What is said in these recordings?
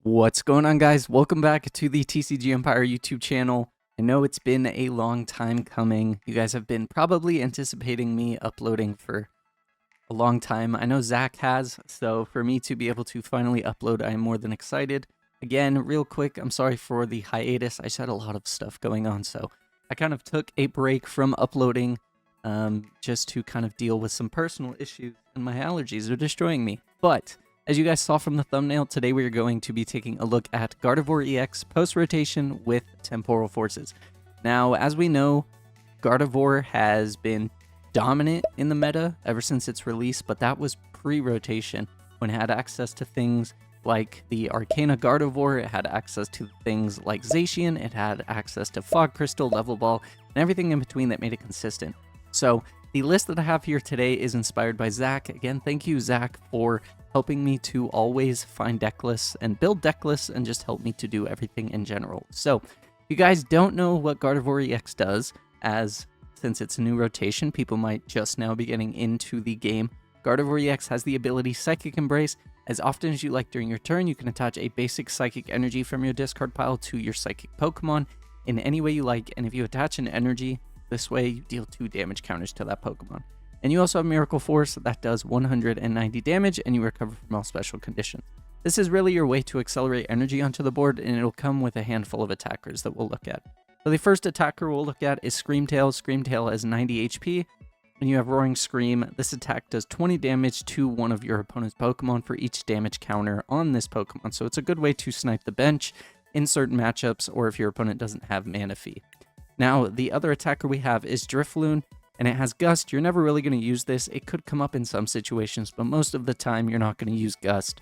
What's going on, guys? Welcome back to the TCG Empire YouTube channel. I know it's been a long time coming. You guys have been probably anticipating me uploading for a long time. I know Zach has, so for me to be able to finally upload, I am more than excited. Again, real quick, I'm sorry for the hiatus. I just had a lot of stuff going on, so I kind of took a break from uploading just to kind of deal with some personal issues, and my allergies are destroying me. But as you guys saw from the thumbnail, today we are going to be taking a look at Gardevoir EX post-rotation with Temporal Forces. Now, as we know, Gardevoir has been dominant in the meta ever since its release, but that was pre-rotation, when it had access to things like the Arcana Gardevoir, it had access to things like Zacian, it had access to Fog Crystal, Level Ball, and everything in between that made it consistent. So the list that I have here today is inspired by Zach. Again, thank you, Zach, for helping me to always find deck lists and build deck lists and just help me to do everything in general. So if you guys don't know what Gardevoir EX does, since it's a new rotation, people might just now be getting into the game. Gardevoir EX has the ability Psychic Embrace. As often as you like during your turn, you can attach a basic Psychic energy from your discard pile to your Psychic Pokemon in any way you like, and if you attach an energy, this way you deal 2 damage counters to that Pokemon. And you also have Miracle Force that does 190 damage, and you recover from all special conditions. This is really your way to accelerate energy onto the board, and it'll come with a handful of attackers that we'll look at. So the first attacker we'll look at is Screamtail. Screamtail has 90 HP, and you have Roaring Scream. This attack does 20 damage to one of your opponent's Pokemon for each damage counter on this Pokemon. So it's a good way to snipe the bench in certain matchups, or if your opponent doesn't have Mana Fee. Now, the other attacker we have is Drifloon, and it has Gust. You're never really going to use this. It could come up in some situations, but most of the time you're not going to use Gust.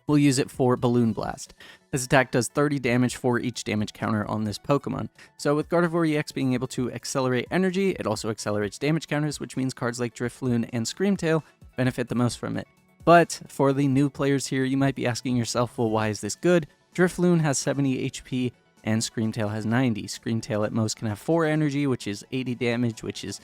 We'll use it for Balloon Blast. This attack does 30 damage for each damage counter on this Pokemon. So with Gardevoir EX being able to accelerate energy, it also accelerates damage counters, which means cards like Drifloon and Screamtail benefit the most from it. But for the new players here, you might be asking yourself, well, why is this good? Drifloon has 70 HP, and Screamtail has 90. Screamtail at most can have 4 energy, which is 80 damage, which is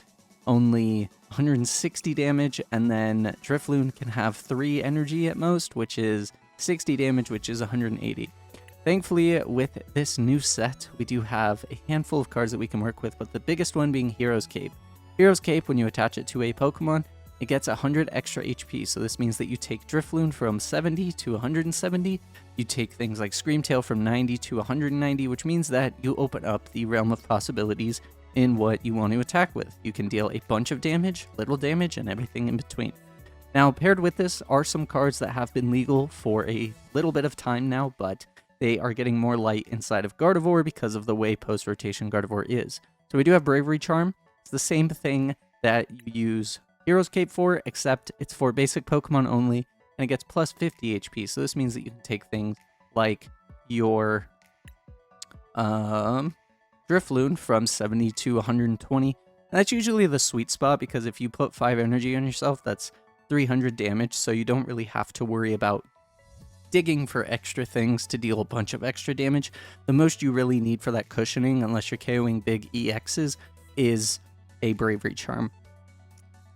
only 160 damage, and then Drifloon can have 3 energy at most, which is 60 damage, which is 180. Thankfully, with this new set, we do have a handful of cards that we can work with, but the biggest one being Hero's Cape. Hero's Cape, when you attach it to a Pokemon, it gets 100 extra HP, so this means that you take Drifloon from 70 to 170, you take things like Screamtail from 90 to 190, which means that you open up the realm of possibilities in what you want to attack with. You can deal a bunch of damage, little damage, and everything in between. Now, paired with this are some cards that have been legal for a little bit of time now, but they are getting more light inside of Gardevoir because of the way post-rotation Gardevoir is. So we do have Bravery Charm. It's the same thing that you use Hero's Cape for, except it's for basic Pokemon only, and it gets plus 50 HP. So this means that you can take things like your Drifloon from 70 to 120. That's usually the sweet spot, because if you put 5 energy on yourself, that's 300 damage, so you don't really have to worry about digging for extra things to deal a bunch of extra damage. The most you really need for that cushioning, unless you're KOing big EXs, is a Bravery Charm.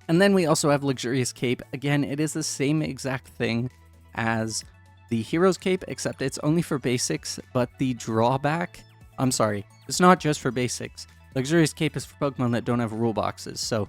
And then we also have Luxurious Cape. Again, it is the same exact thing as the Hero's Cape, except it's only for basics, but the drawback... I'm sorry, it's not just for basics. Luxurious Cape is for Pokemon that don't have rule boxes, so...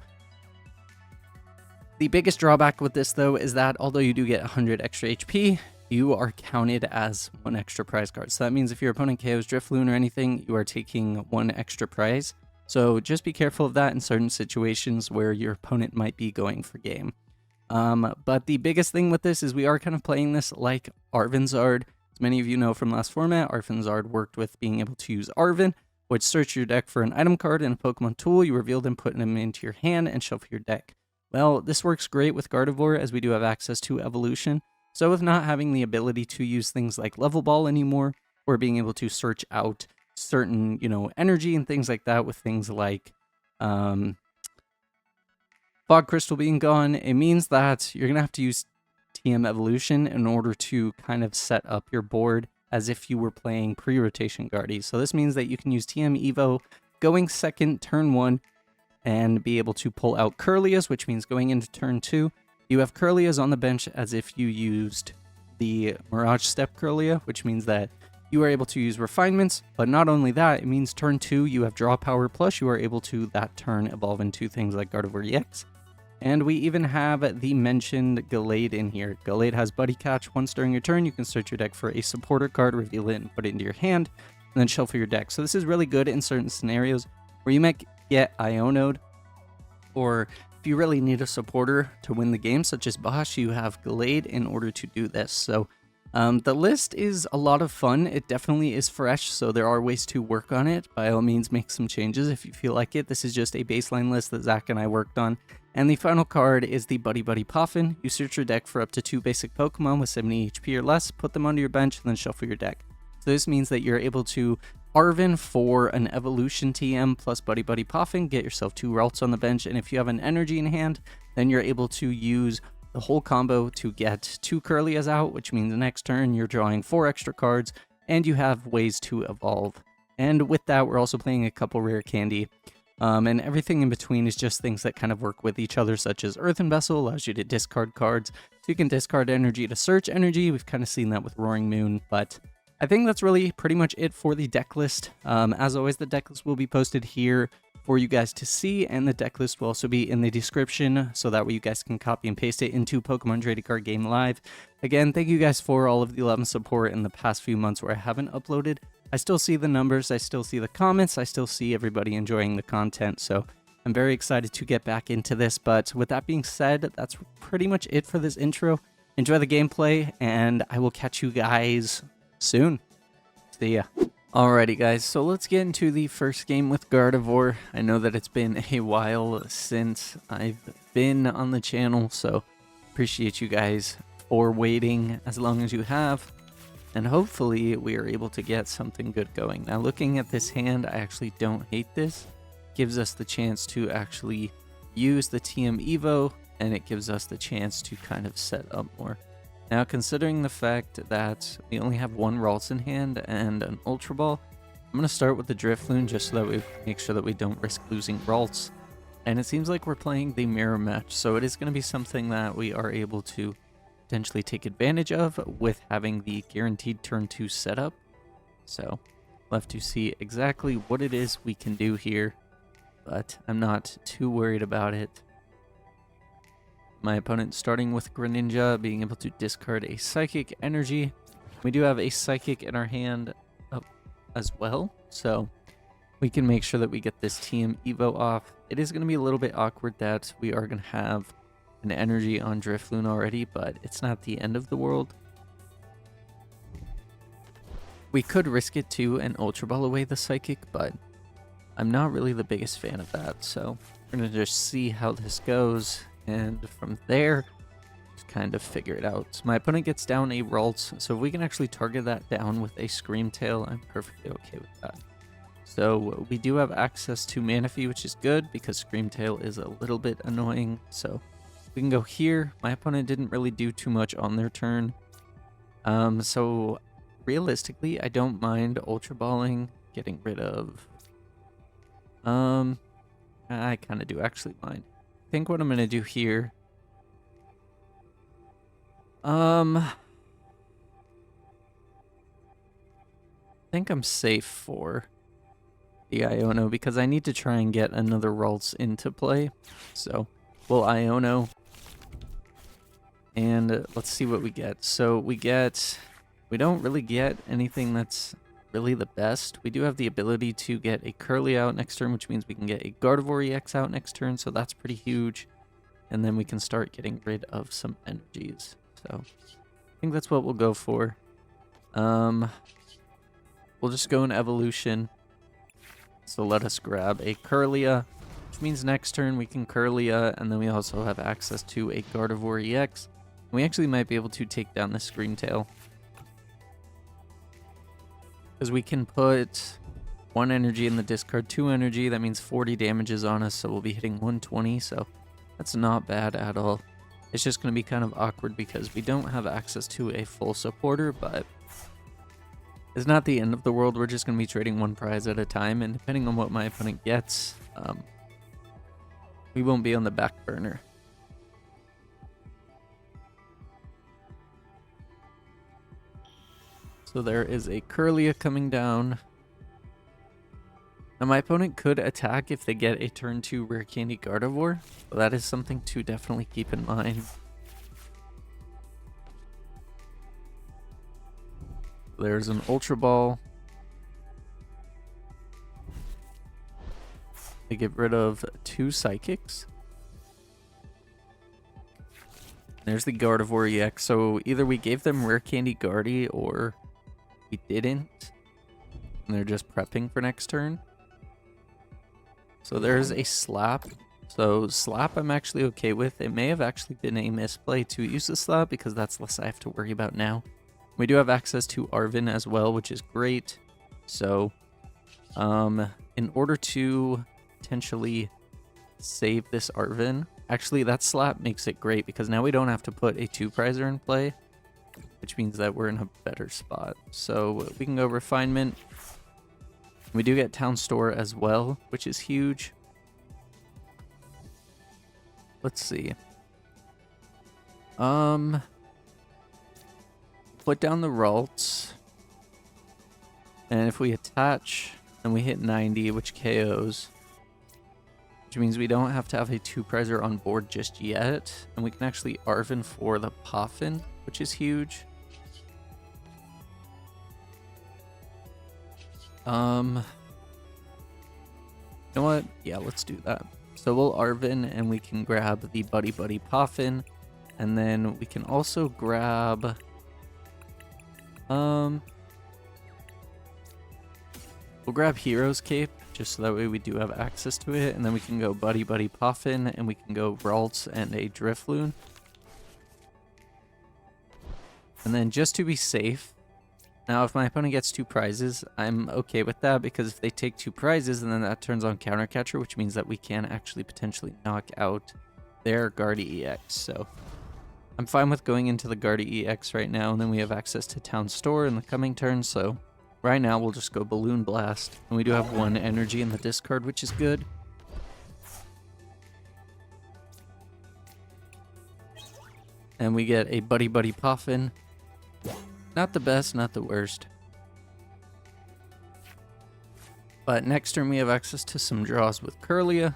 The biggest drawback with this, though, is that although you do get 100 extra HP, you are counted as 1 extra prize card. So that means if your opponent KOs Drifloon or anything, you are taking 1 extra prize. So just be careful of that in certain situations where your opponent might be going for game. But the biggest thing with this is we are kind of playing this like Arvinzard. As many of you know from last format, Arvinzard worked with being able to use Arvin, which search your deck for an item card and a Pokemon tool. You reveal them, put them into your hand, and shuffle your deck. Well, this works great with Gardevoir as we do have access to evolution. So with not having the ability to use things like Level Ball anymore, or being able to search out certain, energy and things like that with things like Fog Crystal being gone, it means that you're going to have to use TM Evolution in order to kind of set up your board as if you were playing pre-rotation Guardies. So this means that you can use TM Evo going second, turn 1, and be able to pull out Curlias, which means going into turn 2, you have Curlias on the bench as if you used the Mirage Step Curlia, which means that you are able to use refinements, but not only that, it means turn 2 you have draw power, plus you are able to that turn evolve into things like Gardevoir EX. And we even have the mentioned Gallade in here. Gallade has Buddy Catch. Once during your turn, you can search your deck for a supporter card, reveal it, and put it into your hand, and then shuffle your deck. So this is really good in certain scenarios where you might get Iono'd, or if you really need a supporter to win the game, such as Bosch, you have Gallade in order to do this. So the list is a lot of fun. It definitely is fresh, so there are ways to work on it. By all means, make some changes if you feel like it. This is just a baseline list that Zach and I worked on. And the final card is the Buddy Buddy Poffin. You search your deck for up to 2 basic Pokemon with 70 HP or less, put them onto your bench, and then shuffle your deck. So this means that you're able to Arvin for an Evolution TM plus Buddy Buddy Poffin, get yourself 2 Ralts on the bench, and if you have an energy in hand, then you're able to use the whole combo to get 2 Curlias out, which means the next turn you're drawing 4 extra cards, and you have ways to evolve. And with that, we're also playing a couple rare candy. And everything in between is just things that kind of work with each other, such as Earthen Vessel allows you to discard cards. So you can discard energy to search energy. We've kind of seen that with Roaring Moon, but I think that's really pretty much it for the deck list. As always, the deck list will be posted here for you guys to see, and the deck list will also be in the description, so that way you guys can copy and paste it into Pokemon Trading Card Game Live. Again, thank you guys for all of the love and support in the past few months where I haven't uploaded. I still see the numbers, I still see the comments, I still see everybody enjoying the content, so I'm very excited to get back into this. But with that being said, that's pretty much it for this intro. Enjoy the gameplay, and I will catch you guys soon. See ya. Alrighty guys, so let's get into the first game with Gardevoir. I know that it's been a while since I've been on the channel, so appreciate you guys for waiting as long as you have. And hopefully we are able to get something good going. Now looking at this hand, I actually don't hate this. It gives us the chance to actually use the TM Evo, and it gives us the chance to kind of set up more. Now considering the fact that we only have 1 Ralts in hand and an Ultra Ball, I'm going to start with the Drifloon just so that we make sure that we don't risk losing Ralts. And it seems like we're playing the mirror match, so it is going to be something that we are able to potentially take advantage of with having the guaranteed turn 2 setup. So we'll have to see exactly what it is we can do here, but I'm not too worried about it. My opponent starting with Greninja, being able to discard a Psychic Energy. We do have a Psychic in our hand as well, so we can make sure that we get this TM Evo off. It is going to be a little bit awkward that we are going to have an energy on Drifloon already, but it's not the end of the world. We could risk it to an Ultra Ball away the Psychic, but I'm not really the biggest fan of that, so we're going to just see how this goes, and from there, just kind of figure it out. So my opponent gets down a Ralts, so if we can actually target that down with a Scream Tail, I'm perfectly okay with that. So we do have access to Manaphy, which is good, because Scream Tail is a little bit annoying, so we can go here. My opponent didn't really do too much on their turn. So realistically, I don't mind Ultra Balling, getting rid of... I kind of do actually mind. I think what I'm going to do here... I think I'm safe for the Iono, because I need to try and get another Ralts into play. So we'll Iono. And let's see what we get. So we don't really get anything that's really the best. We do have the ability to get a Curly out next turn, which means we can get a Gardevoir EX out next turn, so that's pretty huge. And then we can start getting rid of some energies. So I think that's what we'll go for. We'll just go in Evolution. So let us grab a Curlia, which means next turn we can Curlia, and then we also have access to a Gardevoir EX. We actually might be able to take down the Scream Tail, because we can put 1 energy in the discard, 2 energy. That means 40 damages on us, so we'll be hitting 120, so that's not bad at all. It's just going to be kind of awkward because we don't have access to a full supporter, but it's not the end of the world. We're just going to be trading 1 prize at a time, and depending on what my opponent gets, we won't be on the back burner. So there is a Curlia coming down. Now my opponent could attack if they get a turn 2 Rare Candy Gardevoir, so that is something to definitely keep in mind. There's an Ultra Ball. They get rid of 2 Psychics. There's the Gardevoir EX, so either we gave them Rare Candy Guardy or we didn't. And they're just prepping for next turn. So there's a Slap. So Slap I'm actually okay with. It may have actually been a misplay to use the Slap because that's less I have to worry about now. We do have access to Arven as well, which is great. So in order to potentially save this Arven, actually that Slap makes it great because now we don't have to put a 2-prizer in play, which means that we're in a better spot. So we can go Refinement. We do get Town Store as well, which is huge. Let's see. Put down the Ralts. And if we attach, then we hit 90, which KOs. Which means we don't have to have a 2-prizer on board just yet. And we can actually Arven for the Poffin, which is huge. You know what? Yeah, let's do that. So we'll Arven and we can grab the Buddy Buddy Poffin. And then we can also grab... we'll grab Hero's Cape, just so that way we do have access to it. And then we can go Buddy Buddy Poffin, and we can go Ralts and a Drifloon. And then just to be safe, now if my opponent gets 2 prizes, I'm okay with that, because if they take 2 prizes, and then that turns on Counter Catcher, which means that we can actually potentially knock out their Gardevoir EX. So I'm fine with going into the Gardevoir EX right now, and then we have access to Town Store in the coming turn, so right now we'll just go Balloon Blast. And we do have 1 energy in the discard, which is good. And we get a Buddy Buddy Poffin. Not the best, not the worst. But next turn we have access to some draws with Curlia.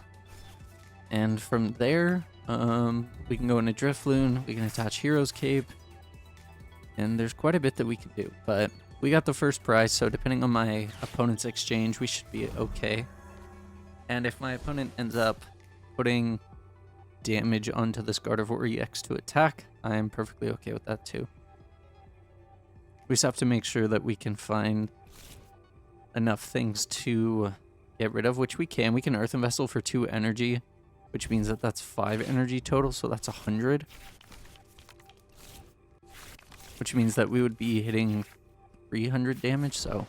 And from there, we can go into Drifloon, we can attach Hero's Cape. And there's quite a bit that we can do. But we got the first prize, so depending on my opponent's exchange, we should be okay. And if my opponent ends up putting damage onto this Gardevoir EX to attack, I am perfectly okay with that too. We just have to make sure that we can find enough things to get rid of, which we can. We can Earthen Vessel for 2 energy, which means that that's 5 energy total, so that's 100. Which means that we would be hitting 300 damage, so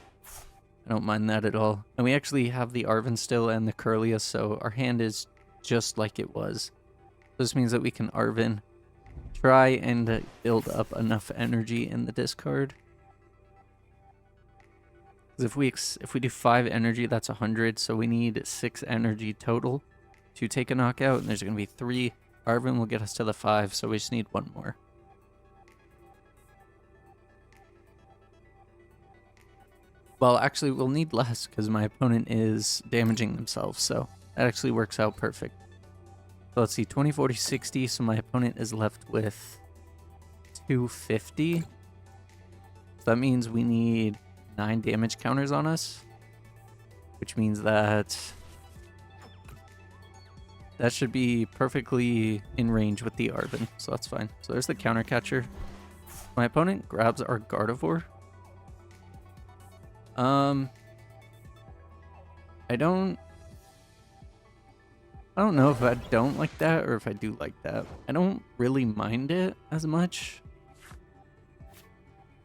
I don't mind that at all. And we actually have the Arven still and the Curlia, so our hand is just like it was. This means that we can Arven, try and build up enough energy in the discard. If we do 5 energy, that's 100, so we need 6 energy total to take a knockout, and there's going to be 3. Arven will get us to the 5, so we just need 1 more. Well, actually, we'll need less, because my opponent is damaging themselves, so that actually works out perfect. So let's see, 20, 40, 60, so my opponent is left with 250. So that means we need 9 damage counters on us, which means that that should be perfectly in range with the Arven, so that's fine. So there's the Counter Catcher. My opponent grabs our Gardevoir. I don't know if I don't like that or if I do like that. I don't really mind it as much.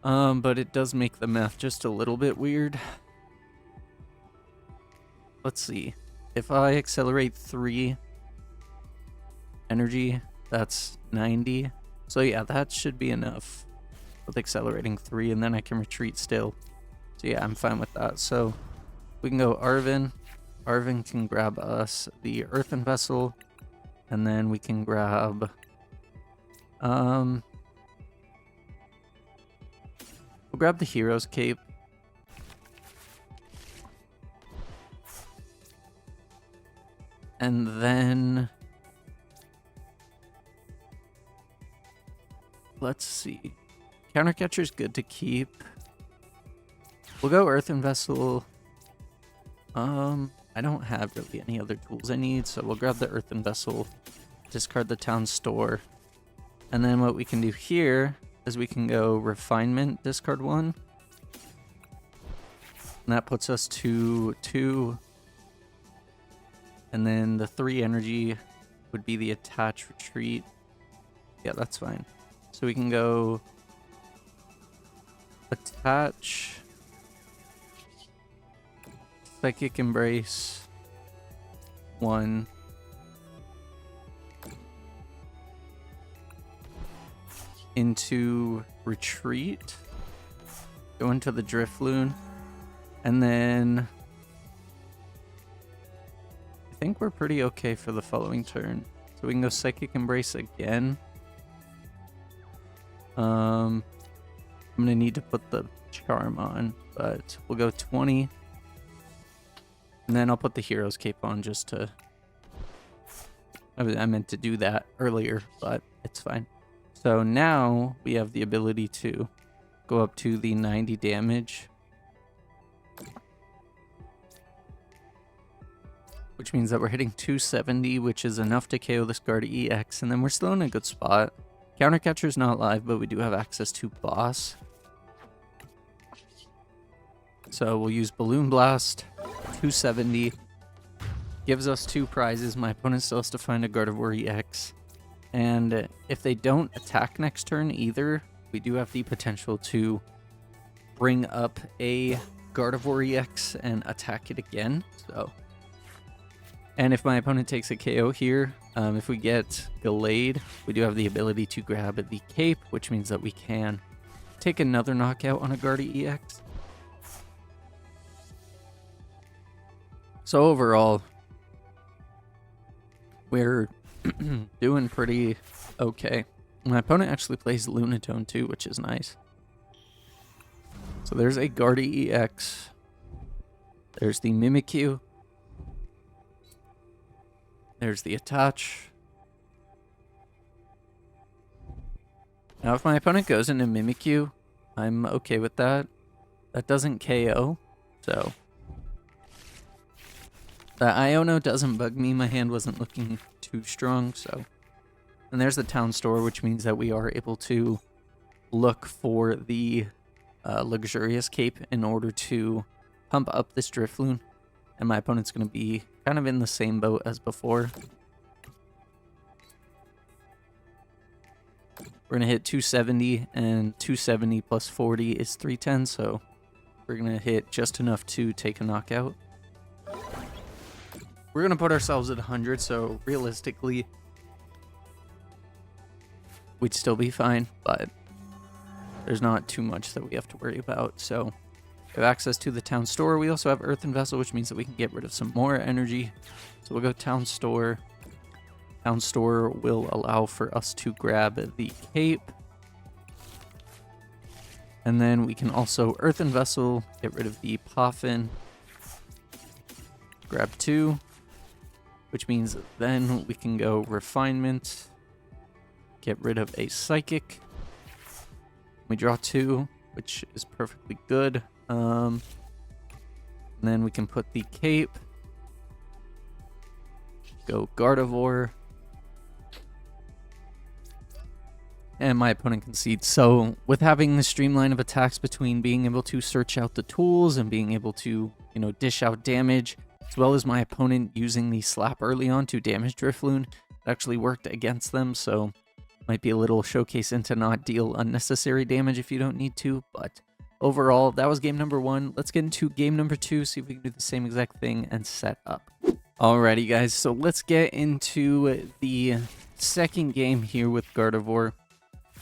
But it does make the math just a little bit weird. Let's see. If I accelerate 3 energy, that's 90. So yeah, that should be enough with accelerating 3, and then I can retreat still. So yeah, I'm fine with that. So we can go Arven. Arven can grab us the Earthen Vessel, and then we can grab We'll grab the hero's cape. And then let's see. Countercatcher's good to keep. We'll go Earthen Vessel. I don't have really any other tools I need, so we'll grab the Earthen Vessel, discard the town store. And then what we can do here is we can go Refinement, discard 1. And that puts us to 2. And then the 3 energy would be the Attach Retreat. Yeah, that's fine. So we can go Attach, Psychic Embrace, 1. Into Retreat. Go into the Drifloon. And then I think we're pretty okay for the following turn. So we can go Psychic Embrace again. I'm gonna need to put the charm on, but we'll go 20. And then I'll put the hero's cape on just to... I meant to do that earlier, but it's fine. So now we have the ability to go up to the 90 damage. Which means that we're hitting 270, which is enough to KO this Gardevoir EX, and then we're still in a good spot. Countercatcher's not live, but we do have access to boss. So we'll use Balloon Blast, 270. Gives us 2 prizes. My opponent still has to find a Gardevoir EX. And if they don't attack next turn either, we do have the potential to bring up a Gardevoir EX and attack it again. And if my opponent takes a KO here, if we get delayed, we do have the ability to grab the cape, which means that we can take another knockout on a Gardevoir EX. So overall, we're doing pretty okay. My opponent actually plays Lunatone too, which is nice. So there's a Gardevoir EX. There's the Mimikyu. There's the Attach. Now if my opponent goes into Mimikyu, I'm okay with that. That doesn't KO, so... The Iono doesn't bug me. My hand wasn't looking too strong, so... And there's the town store, which means that we are able to look for the luxurious cape in order to pump up this Drifloon. And my opponent's going to be kind of in the same boat as before. We're going to hit 270, and 270 plus 40 is 310, so we're going to hit just enough to take a knockout. We're going to put ourselves at 100, so realistically, we'd still be fine, but there's not too much that we have to worry about. So we have access to the town store. We also have Earthen Vessel, which means that we can get rid of some more energy. So we'll go town store. Town store will allow for us to grab the cape. And then we can also Earthen Vessel, get rid of the Poffin. Grab 2. Which means then we can go Refinement, get rid of a Psychic. We draw 2, which is perfectly good. And then we can put the cape, go Gardevoir, and my opponent concedes. So with having the streamline of attacks between being able to search out the tools and being able to, dish out damage, as well as my opponent using the slap early on to damage Drifloon, it actually worked against them, so might be a little showcase into not deal unnecessary damage if you don't need to, but overall, that was game number 1. Let's get into game number 2, see if we can do the same exact thing and set up. Alrighty guys, so let's get into the second game here with Gardevoir.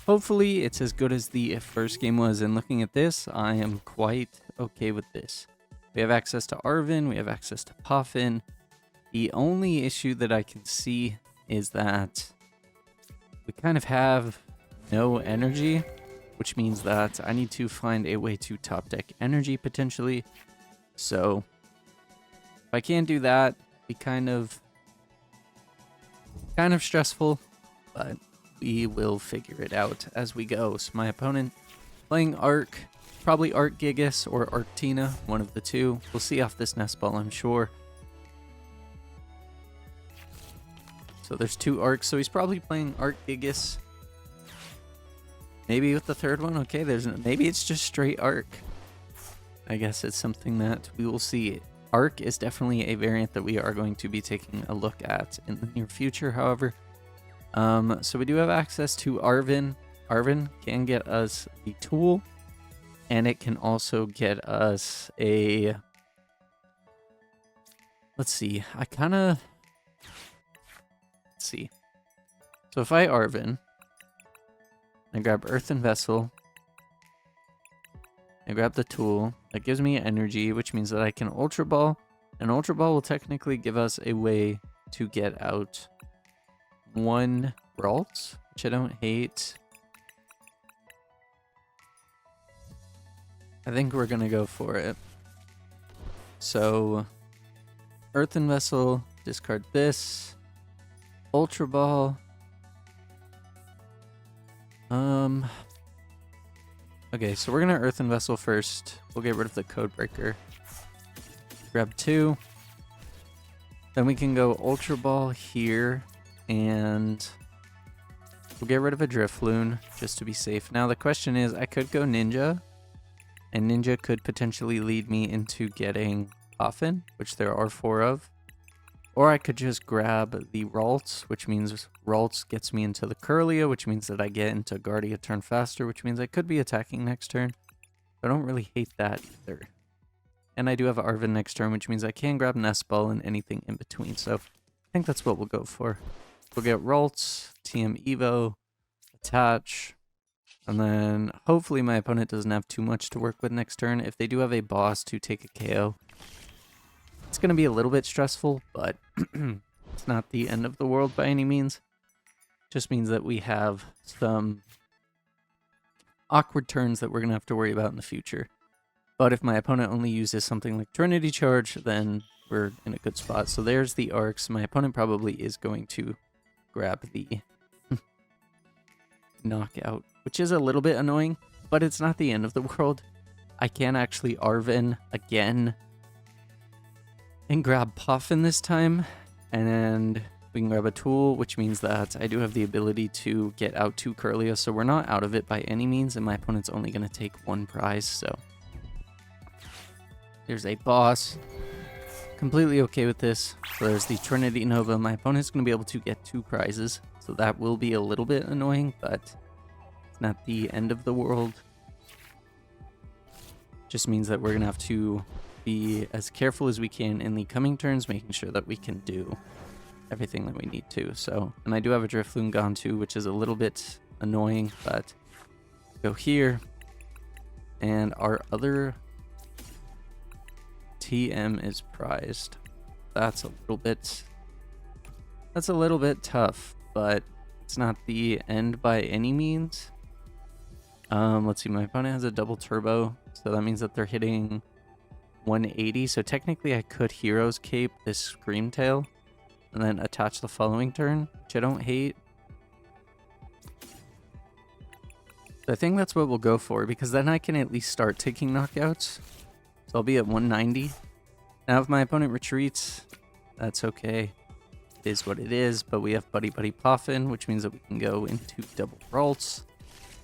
Hopefully it's as good as the first game was, and looking at this, I am quite okay with this. We have access to Arven, we have access to Poffin. The only issue that I can see is that we kind of have no energy, which means that I need to find a way to top deck energy potentially. So if I can't do that, it'd be kind of stressful, but we will figure it out as we go. So my opponent playing Arc, probably Arc Gigas or Arctina, one of the two. We'll see off this nest ball, I'm sure. So there's 2 Arcs, so he's probably playing Arc Gigas. Maybe with the third one, okay, maybe it's just straight Arc. I guess it's something that we will see. Arc is definitely a variant that we are going to be taking a look at in the near future, however. So we do have access to Arven. Arven can get us the tool, and it can also get us a... Let's see, let's see. So if I Arven, I grab Earthen Vessel, I grab the tool, that gives me energy, which means that I can Ultra Ball, and Ultra Ball will technically give us a way to get out 1 Ralts, which I don't hate. I think we're gonna go for it. So, Earthen Vessel, discard this, Ultra Ball. Okay, so we're gonna Earthen Vessel first. We'll get rid of the Code Breaker. Grab 2. Then we can go Ultra Ball here, and we'll get rid of a Drifloon just to be safe. Now the question is, I could go Ninja, and Ninja could potentially lead me into getting Coffin, which there are 4 of. Or I could just grab the Ralts, which means Ralts gets me into the Curlia, which means that I get into Guardia turn faster, which means I could be attacking next turn. I don't really hate that either. And I do have Arven next turn, which means I can grab Nest Ball and anything in between. So I think that's what we'll go for. We'll get Ralts, TM Evo, attach, and then hopefully my opponent doesn't have too much to work with next turn. If they do have a boss to take a KO, it's going to be a little bit stressful, but it's not the end of the world by any means. Just means that we have some awkward turns that we're going to have to worry about in the future. But if my opponent only uses something like Trinity Charge, then we're in a good spot. So there's the arcs. My opponent probably is going to grab the knockout, which is a little bit annoying, but it's not the end of the world. I can actually Arven again and grab Puffin this time, and we can grab a tool, which means that I do have the ability to get out 2 Curlia, so we're not out of it by any means, and my opponent's only going to take 1 prize, so there's a boss. Completely okay with this. So there's the Trinity Nova. My opponent's going to be able to get 2 prizes, so that will be a little bit annoying, but it's not the end of the world. Just means that we're going to have to be as careful as we can in the coming turns, making sure that we can do everything that we need to. So, and I do have a Drifloon gone too, which is a little bit annoying, but go here, and our other TM is prized. That's a little bit tough, but it's not the end by any means. Let's see, my opponent has a double turbo, so that means that they're hitting 180, so technically I could Hero's Cape this Screamtail and then attach the following turn, which I don't hate. So I think that's what we'll go for, because then I can at least start taking knockouts. So I'll be at 190. Now if my opponent retreats, that's okay. It is what it is, but we have Buddy Buddy Puffin, which means that we can go into double Ralts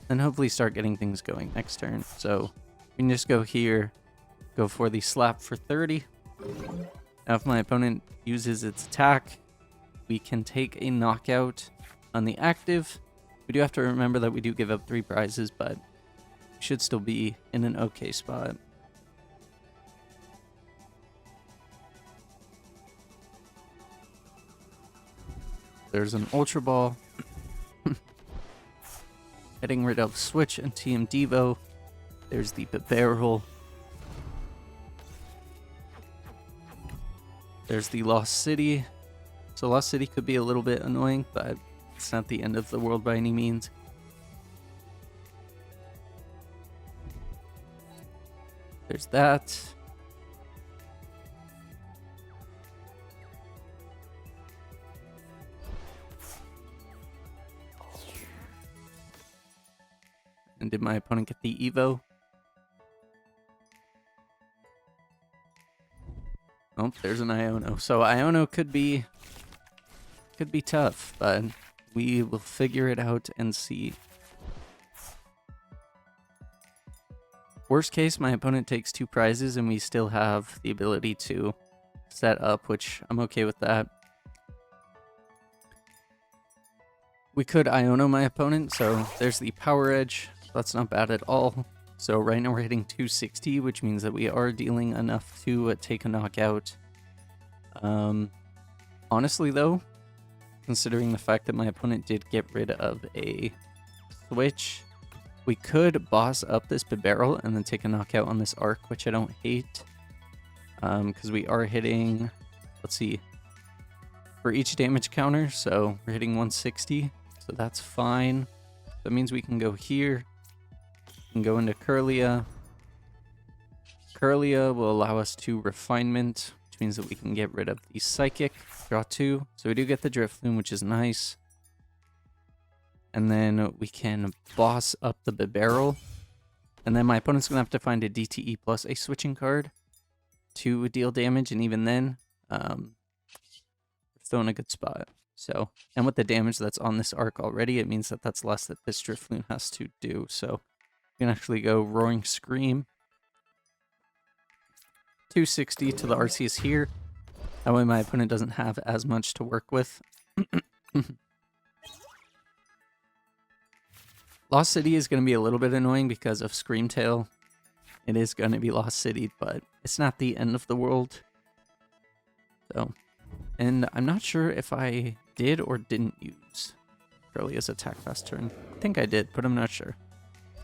and hopefully start getting things going next turn. So we can just go here, go for the slap for 30. Now if my opponent uses its attack, we can take a knockout on the active. We do have to remember that we do give up 3 prizes, but we should still be in an okay spot. There's an Ultra Ball. Getting rid of Switch and TM Devo. There's the Barrel. There's the Lost City. So Lost City could be a little bit annoying, but it's not the end of the world by any means. There's that. And did my opponent get the Evo? Oh, there's an Iono. So Iono could be tough, but we will figure it out and see. Worst case, my opponent takes 2 prizes and we still have the ability to set up, which I'm okay with that. We could Iono my opponent, so there's the power edge. That's not bad at all. So right now we're hitting 260, which means that we are dealing enough to take a knockout. Honestly though, considering the fact that my opponent did get rid of a switch, we could boss up this Bibarel and then take a knockout on this Arc, which I don't hate. Because we are hitting, let's see, for each damage counter, so we're hitting 160, so that's fine. That means we can go here, we can go into Kirlia. Kirlia will allow us to refinement, which means that we can get rid of the Psychic, draw 2. So we do get the Drifloon, which is nice. And then we can boss up the Bibarel. And then my opponent's going to have to find a DTE plus a switching card to deal damage. And even then, we're still in a good spot. So, and with the damage that's on this Arc already, it means that that's less that this Drifloon has to do. So we can actually go Roaring Scream. 260 to the Arceus here. That way my opponent doesn't have as much to work with. Lost City is going to be a little bit annoying because of Screamtail. It is going to be Lost City, but it's not the end of the world. So, and I'm not sure if I did or didn't use Kirlia's attack fast turn. I think I did, but I'm not sure.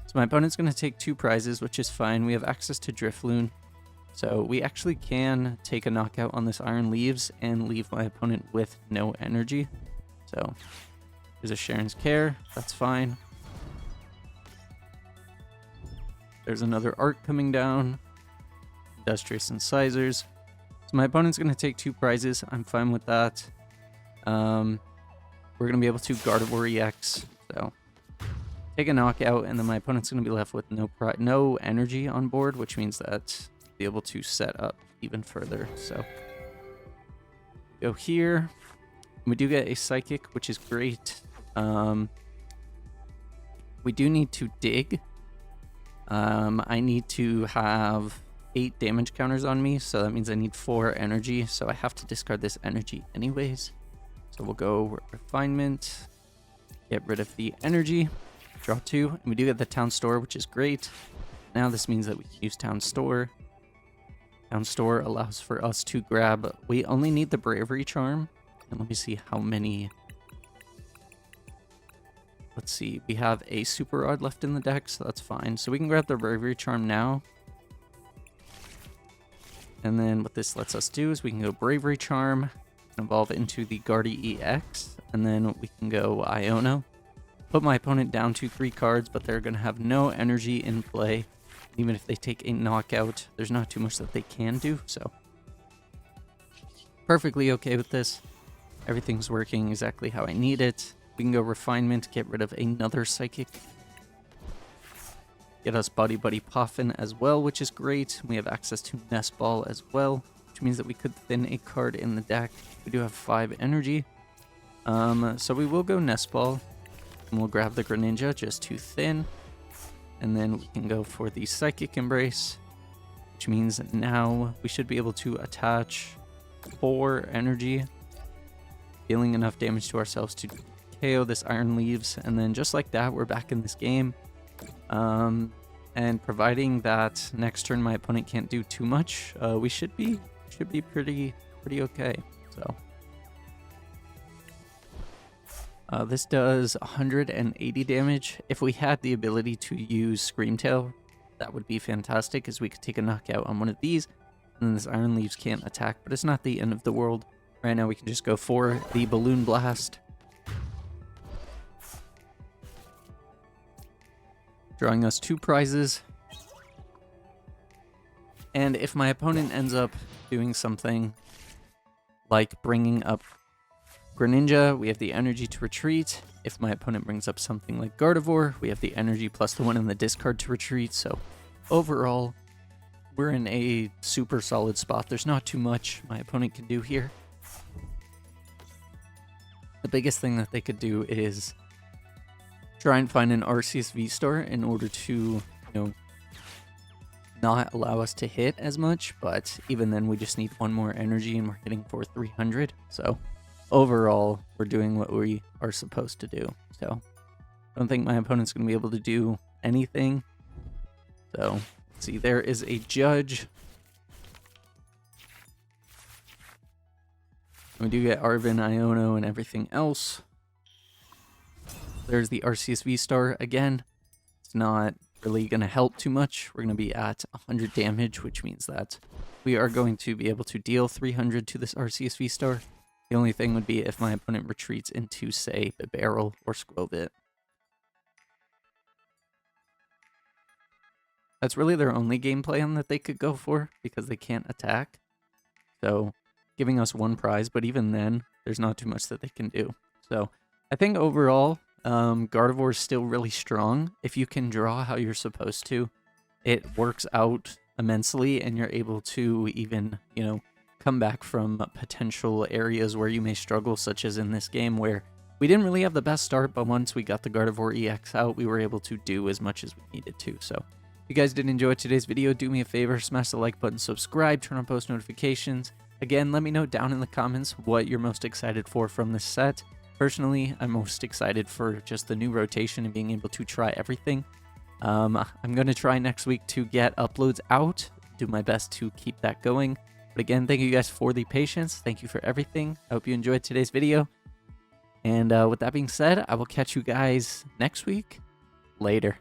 So my opponent's going to take 2 prizes, which is fine. We have access to Drifloon. So we actually can take a knockout on this Iron Leaves and leave my opponent with no energy. So there's a Sharon's Care. That's fine. There's another Arc coming down. Industrious Incisors. So my opponent's going to take 2 prizes. I'm fine with that. We're going to be able to Gardevoir EX. So take a knockout, and then my opponent's going to be left with no energy on board, which means that be able to set up even further. So go here. We do get a Psychic, which is great. We do need to dig. I need to have 8 damage counters on me, so that means I need 4 energy, so I have to discard this energy anyways. So we'll go Refinement, get rid of the energy, draw 2, and we do get the Town Store, which is great. Now this means that we can use Town Store. Town Store allows for us to grab, we only need the Bravery Charm, and let me see how many. Let's see, we have a Super Rod left in the deck, so that's fine. So we can grab the Bravery Charm now. And then what this lets us do is we can go Bravery Charm, evolve into the Gardevoir EX, and then we can go Iono. Put my opponent down to 3 cards, but they're going to have no energy in play. Even if they take a knockout, there's not too much that they can do, so perfectly okay with this. Everything's working exactly how I need it. We can go Refinement, get rid of another Psychic. Get us Buddy Buddy Poffin as well, which is great. We have access to Nest Ball as well, which means that we could thin a card in the deck. We do have 5 energy. So we will go Nest Ball, and we'll grab the Greninja just to thin. And then we can go for the Psychic Embrace, which means now we should be able to attach 4 energy, dealing enough damage to ourselves to KO this Iron Leaves, and then just like that, we're back in this game. And providing that next turn my opponent can't do too much, we should be pretty okay. So this does 180 damage. If we had the ability to use Screamtail, that would be fantastic, as we could take a knockout on one of these, and then this Iron Leaves can't attack, but it's not the end of the world. Right now we can just go for the Balloon Blast. Drawing us 2 prizes. And if my opponent ends up doing something like bringing up Greninja, we have the energy to retreat. If my opponent brings up something like Gardevoir, we have the energy plus the 1 in the discard to retreat. So overall, we're in a super solid spot. There's not too much my opponent can do here. The biggest thing that they could do is try and find an Arceus V-Star in order to, not allow us to hit as much, but even then we just need 1 more energy and we're hitting for 300. So overall, we're doing what we are supposed to do. So I don't think my opponent's going to be able to do anything. So let's see, there is a judge. We do get Arven, Iono, and everything else. There's the Arceus V-Star again. It's not really going to help too much. We're going to be at 100 damage, which means that we are going to be able to deal 300 to this Arceus V-Star. The only thing would be if my opponent retreats into, say, the Barrel or Skwovet. That's really their only game plan that they could go for, because they can't attack. So giving us 1 prize, but even then, there's not too much that they can do. So I think overall, Gardevoir is still really strong. If you can draw how you're supposed to, it works out immensely, and you're able to even, come back from potential areas where you may struggle, such as in this game where we didn't really have the best start, but once we got the Gardevoir EX out, we were able to do as much as we needed to. So if you guys did enjoy today's video, do me a favor, smash the like button, subscribe, turn on post notifications. Again, let me know down in the comments what you're most excited for from this set. Personally, I'm most excited for just the new rotation and being able to try everything. I'm going to try next week to get uploads out, do my best to keep that going. But again, thank you guys for the patience. Thank you for everything. I hope you enjoyed today's video. And with that being said, I will catch you guys next week. Later.